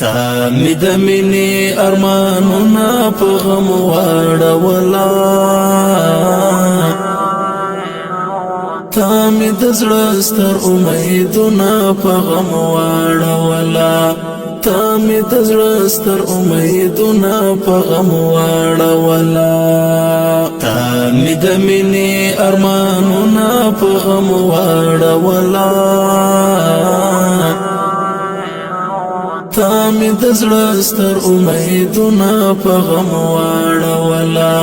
تا می د مینې ارمانونه په غم واړولا تا می د زړه ستر امیدونه په غم واړولا تا می د زړه ستر امیدونه په غم واړولا تا می د مینې ارمانونه په غم واړولا تا می د زړه ستر امیدونه په غم واړولا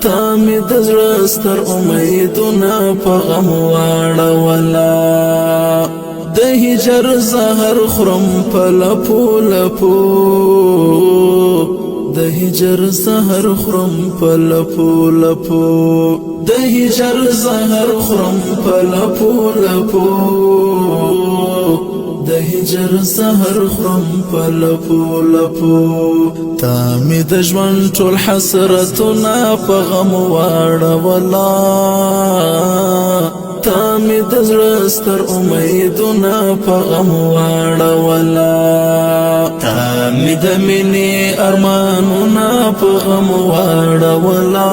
تا می د زړه ستر امیدونه په غم واړولا د هجر زهر خرم په لپو لپو د هجر زهر خرم په لپو لپو د هجر زهر خرم په لپو لپو د هجر سحر خرم په لپو لپو تا می د ژوند ټول حسرتونه په غم واړولا تا می د زړه ستر امیدونه په غم واړولا تا می د مینې ارمانونه په غم واړولا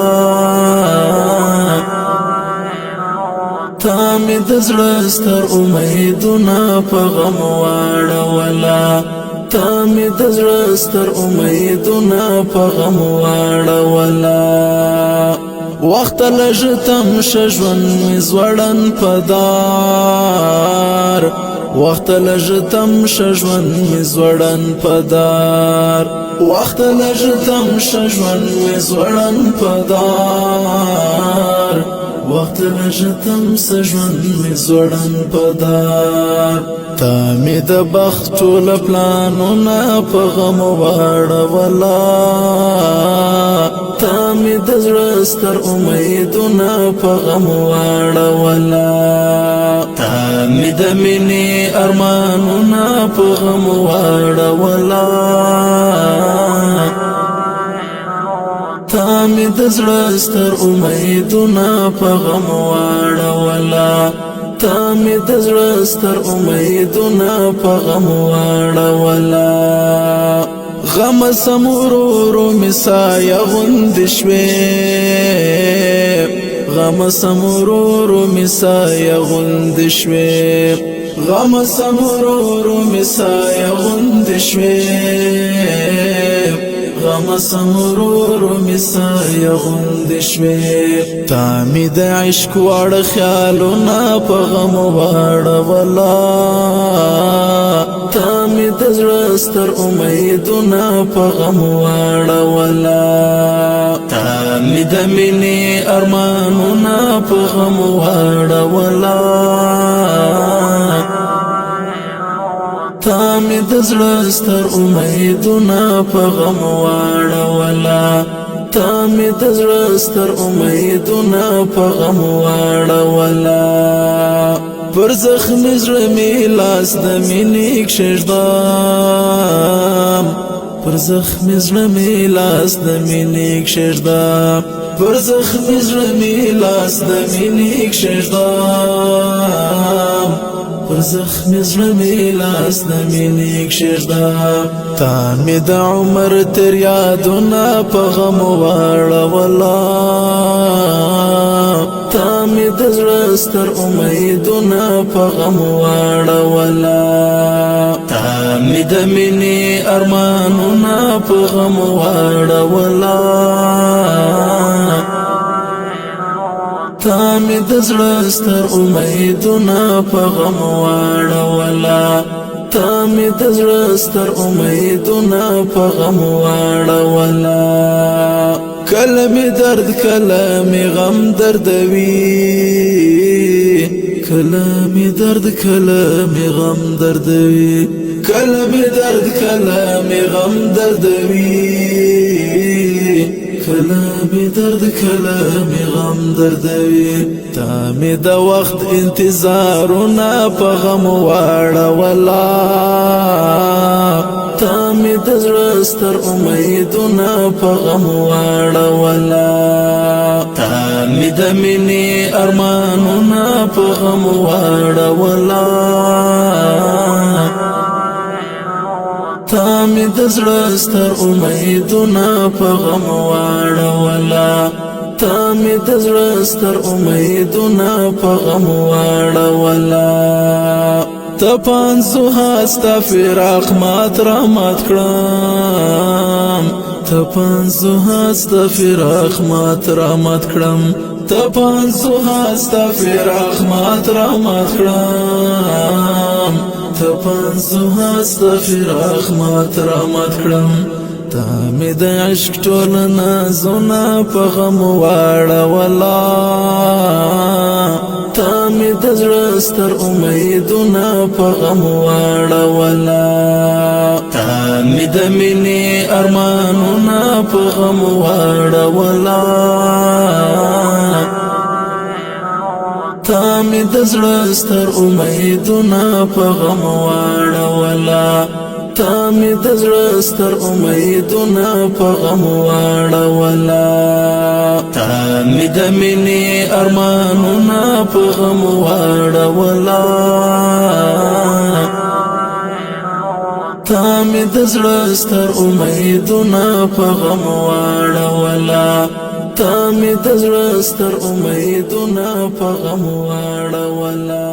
تا می د زړه ستر امیدونه په غم واړولا تا می د زړه ستر امیدونه په غم واړولا وخت لږ تم ژوند می زوړن پدار وخت لږ تم ژوند می زوړن پدار وخت لږ تم ژوند می زوړن پدار وقت لجتم سجون می زوړن پدار تا می د بخت ټول پلانونه په غم واړولا تا می د زړه ستر امیدونه په غم واړولا تا می د مینې ارمانونه په غم واړولا تا می د زړه ستر امیدونه په غم واړولا تا می د زړه ستر امیدونه په غم واړولا غم سمورورو مسایا غوند شوي غم سمورورو مسایا غوند شوي غم سمورورو مسایا غوند شوي غم سمرور مسایا غوند شوي تا می د عشق واړه خیالونه په غم واړولا تا می د زړه ستر امیدونه په غم واړولا تا می د مینې ارمانونه په غم واړولا تا می د زړه ستر امیدونه په غم واړولا تا می د زړه ستر امیدونه په غم واړولا پر زخم زړه می لاس د مینې کښېږدم پر زخم زړه می لاس د مینې کښېږدم پر زخم زړه می لاس د مینې کښېږدم پر زخم زړه می لاس د مینې کښېږدم تا می د عمر تر یادونه په غم واړولا تا می د زړه ستر امیدونه په غم واړولا تا می د مینې ارمانونه په غم واړولا تا می د زړه ستر امیدونه په غم واړولا تا می د زړه ستر امیدونه په غم واړولا کله می درد کله می غم دردوي کله می درد کله می غم دردوي کله می درد کله می غم دردوي کله می درد کله می غم دردوي تا می د وخت انتظارونه په غم واړولا تا می د زړه ستر امیدونه په غم واړولا تا می د مینې ارمانونه په غم واړولا تا می د زړه ستر امیدونه په غم واړولا تا می د زړه ستر امیدونه په غم واړولا ته پانزو هستا فراق مات را مات کړم ته پانزو هستا فراق مات را مات کړم ته پانزو هستا فراق مات را مات کړم ته پانزو هستا فراق مات را مات کړم تا می د عشق ټول نازونه په غم واړولا تا می د زړه ستر امیدونه په غم واړولا تا می د مینې ارمانونه په غم واړولا تا می د زړه ستر امیدونه په غم واړولا تا می د زړه ستر امیدونه په غم واړولا تا می د مینې ارمانونه په غم واړولا تا می د زړه ستر امیدونه په غم واړولا تا می د زړه ستر امیدونه په غم واړولا